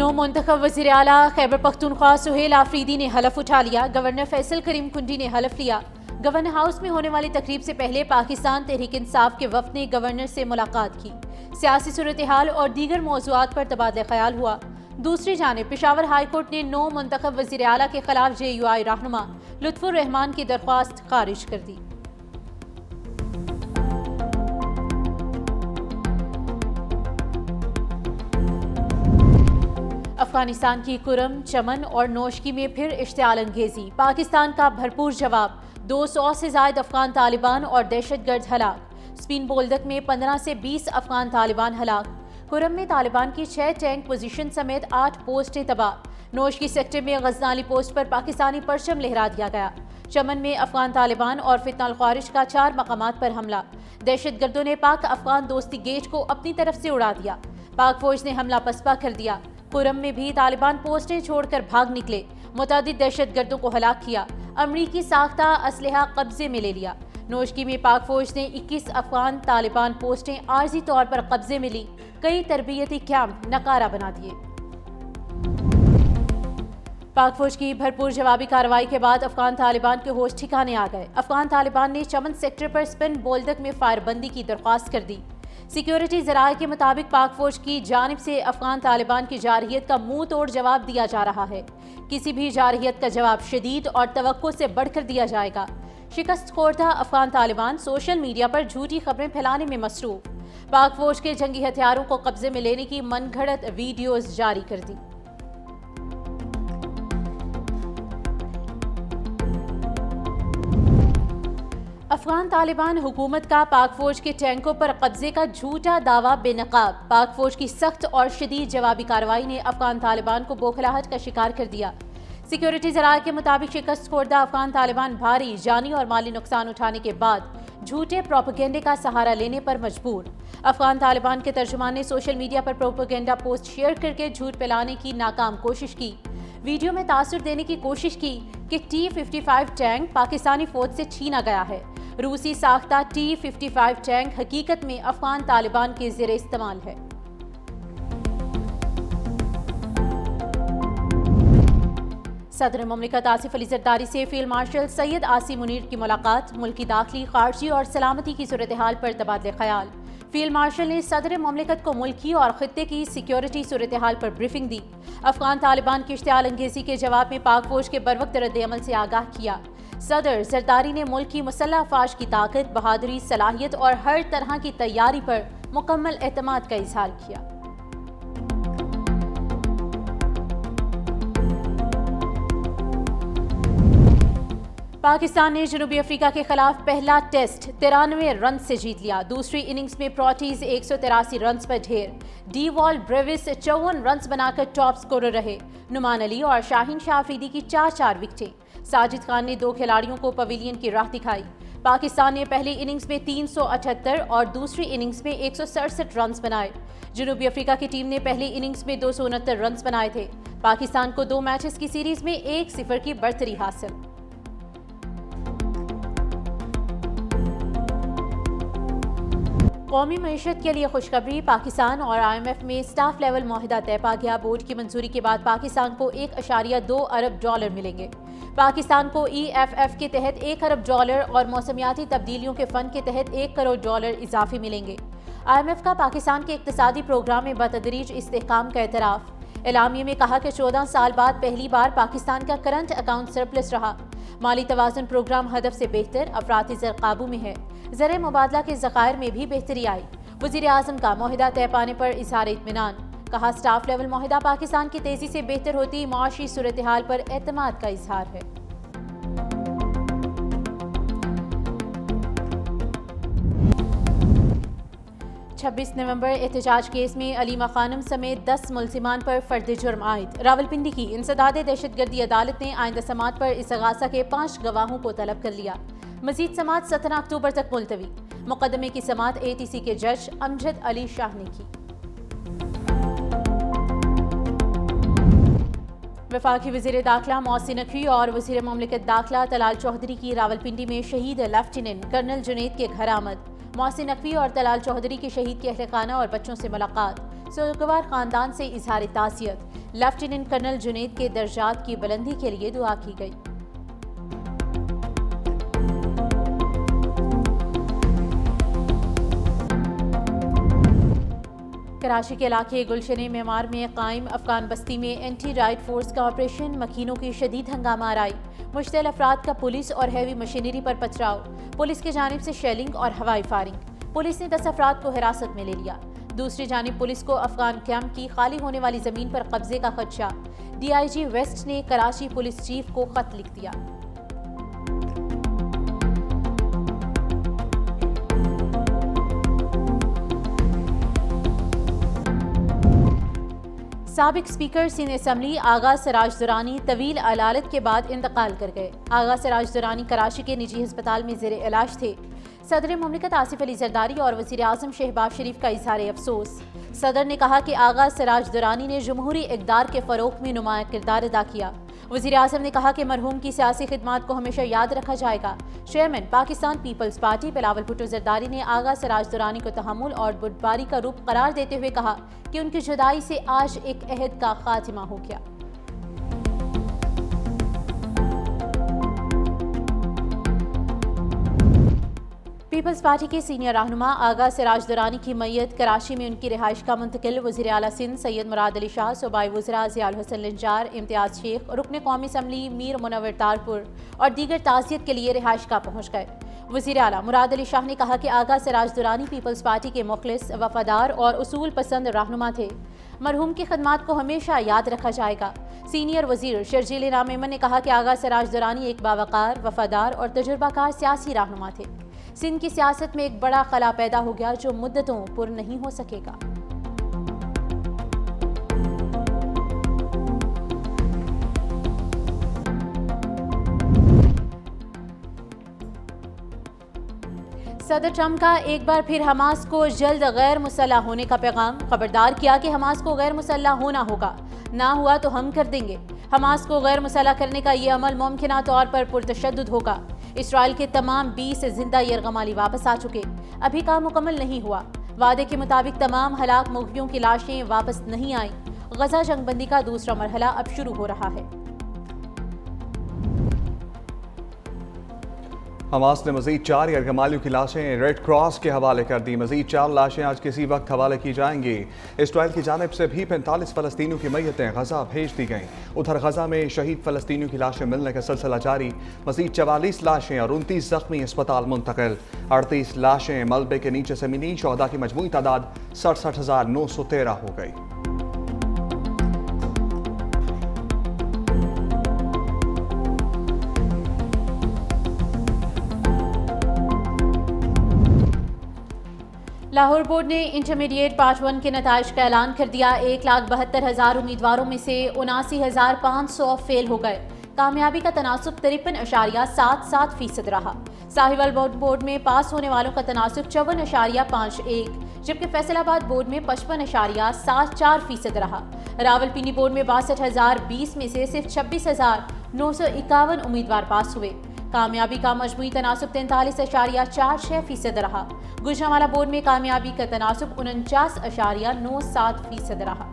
نو منتخب وزیر اعلیٰ خیبر پختونخوا سہیل آفریدی نے حلف اٹھا لیا۔ گورنر فیصل کریم کنڈی نے حلف لیا۔ گورنر ہاؤس میں ہونے والی تقریب سے پہلے پاکستان تحریک انصاف کے وفد نے گورنر سے ملاقات کی۔ سیاسی صورتحال اور دیگر موضوعات پر تبادلہ خیال ہوا۔ دوسری جانب پشاور ہائی کورٹ نے نو منتخب وزیر اعلیٰ کے خلاف JUI رہنما لطف الرحمان کی درخواست خارج کر دی۔ افغانستان کی کرم، چمن اور نوشکی میں پھر اشتعال انگیزی۔ پاکستان کا بھرپور جواب۔ 200 سے زائد افغان طالبان اور دہشت گرد ہلاک۔ سپین بولدک میں 15 سے 20 افغان طالبان ہلاک۔ کرم میں طالبان کی 6 ٹینک پوزیشن سمیت 8 پوسٹیں تباہ۔ نوشکی سیکٹر میں غزنالی پوسٹ پر پاکستانی پرچم لہرا دیا گیا۔ چمن میں افغان طالبان اور فتنہ الخوارج کا 4 مقامات پر حملہ۔ دہشت گردوں نے پاک افغان دوستی گیٹ کو اپنی طرف سے اڑا دیا۔ پاک فوج نے حملہ پسپا کر دیا۔ کرم میں بھی طالبان پوسٹیں چھوڑ کر بھاگ نکلے۔ متعدد دہشت گردوں کو ہلاک کیا۔ امریکی ساختہ اسلحہ قبضے میں لے لیا۔ نوشکی میں پاک فوج نے 21 افغان طالبان پوسٹیں عارضی طور پر قبضے میں لی۔ کئی تربیتی کیمپ ناکارہ بنا دیے۔ پاک فوج کی بھرپور جوابی کارروائی کے بعد افغان طالبان کے ہوش ٹھکانے آ گئے۔ افغان طالبان نے چمن سیکٹر پر سپن بولدک میں فائر بندی کی درخواست کر دی۔ سیکیورٹی ذرائع کے مطابق پاک فوج کی جانب سے افغان طالبان کی جارحیت کا منہ توڑ جواب دیا جا رہا ہے۔ کسی بھی جارحیت کا جواب شدید اور توقع سے بڑھ کر دیا جائے گا۔ شکست خوردہ افغان طالبان سوشل میڈیا پر جھوٹی خبریں پھیلانے میں مصروف۔ پاک فوج کے جنگی ہتھیاروں کو قبضے میں لینے کی من گھڑت ویڈیوز جاری کر دی۔ افغان طالبان حکومت کا پاک فوج کے ٹینکوں پر قبضے کا جھوٹا دعویٰ بے نقاب۔ پاک فوج کی سخت اور شدید جوابی کارروائی نے افغان طالبان کو بوکھلاہٹ کا شکار کر دیا۔ سیکیورٹی ذرائع کے مطابق شکست خوردہ افغان طالبان بھاری جانی اور مالی نقصان اٹھانے کے بعد جھوٹے پروپیگنڈے کا سہارا لینے پر مجبور۔ افغان طالبان کے ترجمان نے سوشل میڈیا پر پروپیگنڈا پوسٹ شیئر کر کے جھوٹ پھیلانے کی ناکام کوشش کی۔ ویڈیو میں تاثر دینے کی کوشش کی کہ T-55 ٹینک پاکستانی فوج سے چھینا گیا ہے۔ روسی ساختہ T-55 ٹینک حقیقت میں افغان طالبان کے زیر استعمال ہے۔ صدر مملکت آصف علی زرداری سے فیلڈ مارشل سید عاصم منیر کی ملاقات۔ ملکی داخلی، خارجی اور سلامتی کی صورتحال پر تبادلہ خیال۔ فیلڈ مارشل نے صدر مملکت کو ملکی اور خطے کی سیکیورٹی صورتحال پر بریفنگ دی۔ افغان طالبان کی اشتعال انگیزی کے جواب میں پاک فوج کے بروقت رد عمل سے آگاہ کیا۔ صدر زرداری نے ملک کی مسلح افواج کی طاقت، بہادری، صلاحیت اور ہر طرح کی تیاری پر مکمل اعتماد کا اظہار کیا۔ پاکستان نے جنوبی افریقہ کے خلاف پہلا ٹیسٹ 93 رنز سے جیت لیا۔ دوسری اننگز میں پروٹیز 183 رنز پر ڈھیر۔ ڈی وال بریوس 54 رنز بنا کر ٹاپ سکورر رہے۔ نعمان علی اور شاہین شاہ آفریدی کی 4 وکٹیں۔ ساجد خان نے 2 کھلاڑیوں کو پویلین کی راہ دکھائی۔ پاکستان نے پہلی اننگز میں 378 اور دوسری اننگز میں 167 رنز بنائے۔ جنوبی افریقہ کی ٹیم نے پہلی اننگز میں 269 رنز بنائے تھے۔ پاکستان کو 2 میچز کی سیریز میں 1-0 کی برتری حاصل۔ قومی معیشت کے لیے خوشخبری۔ پاکستان اور IMF میں اسٹاف لیول معاہدہ طے پا گیا۔ بورڈ کی منظوری کے بعد پاکستان کو $1.2 ارب ملیں گے۔ پاکستان کو EFF کے تحت $1 ارب اور موسمیاتی تبدیلیوں کے فنڈ کے تحت $1 کروڑ اضافی ملیں گے۔ IMF کا پاکستان کے اقتصادی پروگرام میں بتدریج استحکام کا اعتراف۔ اعلامیے میں کہا کہ 14 سال بعد پہلی بار پاکستان کا کرنٹ اکاؤنٹ سرپلس رہا۔ مالی توازن پروگرام ہدف سے بہتر، افراطی زر قابو میں ہے۔ زر مبادلہ کے ذخائر میں بھی بہتری آئی۔ وزیر اعظم کا معاہدہ طے پانے پر اظہار اطمینان۔ کہا اسٹاف لیول معاہدہ پاکستان کی تیزی سے بہتر ہوتی معاشی صورتحال پر اعتماد کا اظہار ہے۔ 26 نومبر احتجاج کیس میں علیمہ خانم سمیت 10 ملزمان پر فرد جرم عائد۔ راولپنڈی کی انسداد دہشت گردی عدالت نے آئندہ سماعت پر استغاثہ کے 5 گواہوں کو طلب کر لیا۔ مزید سماعت 17 اکتوبر تک ملتوی۔ مقدمے کی سماعت ATC کے جج امجد علی شاہ نے کی۔ وفاقی وزیر داخلہ محسن نقوی اور وزیر مملکت داخلہ طلال چودھری کی راولپنڈی میں شہید لیفٹیننٹ کرنل جنید کے گھر آمد۔ محسن نقوی اور طلال چودھری کے شہید کے اہل خانہ اور بچوں سے ملاقات۔ سوگوار خاندان سے اظہار تعزیت، لیفٹیننٹ کرنل جنید کے درجات کی بلندی کے لیے دعا کی گئی۔ کراچی کے علاقے گلشن معمار میں قائم افغان بستی میں اینٹی رائٹ فورس کا آپریشن مکینوں کی شدید ہنگامہ آرائی، مشتعل افراد کا پولیس اور ہیوی مشینری پر پتھراؤ، پولیس کی جانب سے شیلنگ اور ہوائی فائرنگ، پولیس نے 10 افراد کو حراست میں لے لیا۔ دوسری جانب پولیس کو افغان کیمپ کی خالی ہونے والی زمین پر قبضے کا خدشہ، ڈی آئی جی ویسٹ نے کراچی پولیس چیف کو خط لکھ دیا۔ سابق اسپیکر سندھ اسمبلی آغا سراج درانی طویل علالت کے بعد انتقال کر گئے۔ آغا سراج درانی کراچی کے نجی ہسپتال میں زیر علاج تھے۔ صدر مملکت آصف علی زرداری اور وزیر اعظم شہباز شریف کا اظہار افسوس۔ صدر نے کہا کہ آغا سراج درانی نے جمہوری اقدار کے فروغ میں نمایاں کردار ادا کیا۔ وزیر اعظم نے کہا کہ مرحوم کی سیاسی خدمات کو ہمیشہ یاد رکھا جائے گا۔ چیئرمین پاکستان پیپلز پارٹی بلاول بھٹو زرداری نے آغا سراج درانی کو تحمل اور بردباری کا روپ قرار دیتے ہوئے کہا کہ ان کی جدائی سے آج ایک عہد کا خاتمہ ہو گیا۔ پیپلز پارٹی کے سینئر رہنما آغا سراج درانی کی میت کراچی میں ان کی رہائش کا منتقل وزیر اعلیٰ سندھ سید مراد علی شاہ، صوبائی وزراء ضیاء الحسن لنچار، امتیاز شیخ، رکن قومی اسمبلی میر منور تارپور اور دیگر تعزیت کے لیے رہائش گاہ پہنچ گئے۔ وزیر اعلیٰ مراد علی شاہ نے کہا کہ آغا سراج درانی پیپلز پارٹی کے مخلص، وفادار اور اصول پسند رہنما تھے۔ مرحوم کی خدمات کو ہمیشہ یاد رکھا جائے گا۔ سینئر وزیر شرجیل انعام میمن نے کہا کہ آغا سراج درانی ایک باوقار، وفادار اور تجربہ کار سیاسی رہنما تھے۔ سندھ کی سیاست میں ایک بڑا خلا پیدا ہو گیا جو مدتوں پر نہیں ہو سکے گا۔ صدر ٹرمپ کا ایک بار پھر حماس کو جلد غیر مسلح ہونے کا پیغام، خبردار کیا کہ حماس کو غیر مسلح ہونا ہوگا، نہ ہوا تو ہم کر دیں گے۔ حماس کو غیر مسلح کرنے کا یہ عمل ممکنہ طور پر پرتشدد ہوگا۔ اسرائیل کے تمام 20 زندہ یرغمالی واپس آ چکے، ابھی کام مکمل نہیں ہوا۔ وعدے کے مطابق تمام ہلاک مغویوں کی لاشیں واپس نہیں آئیں۔ غزہ جنگ بندی کا دوسرا مرحلہ اب شروع ہو رہا ہے۔ حماس نے مزید 4 یرغمالیوں کی لاشیں ریڈ کراس کے حوالے کر دی۔ مزید 4 لاشیں آج کسی وقت حوالے کی جائیں گی۔ اسرائیل کی جانب سے بھی 45 فلسطینیوں کی میتیں غزہ بھیج دی گئیں۔ ادھر غزہ میں شہید فلسطینیوں کی لاشیں ملنے کا سلسلہ جاری، مزید 44 لاشیں اور 29 زخمی اسپتال منتقل۔ 38 لاشیں ملبے کے نیچے سے ملی، شہداء کی مجموعی تعداد 67,913 ہو گئی۔ لاہور بورڈ نے انٹرمیڈیٹ پارٹ 1 کے نتائج کا اعلان کر دیا۔ 1,72,000 امیدواروں میں سے 79,500 فیل ہو گئے۔ کامیابی کا تناسب 53.77% رہا۔ ساہیوال بورڈ میں پاس ہونے والوں کا تناسب 54.51، جبکہ فیصل آباد بورڈ میں 55.74% رہا۔ راولپنڈی بورڈ میں 62,020 میں سے صرف 26,951 امیدوار پاس ہوئے۔ کامیابی کا مجموعی تناسب 43.46% رہا۔ گوجرانوالہ بورڈ میں کامیابی کا تناسب 49.97% رہا۔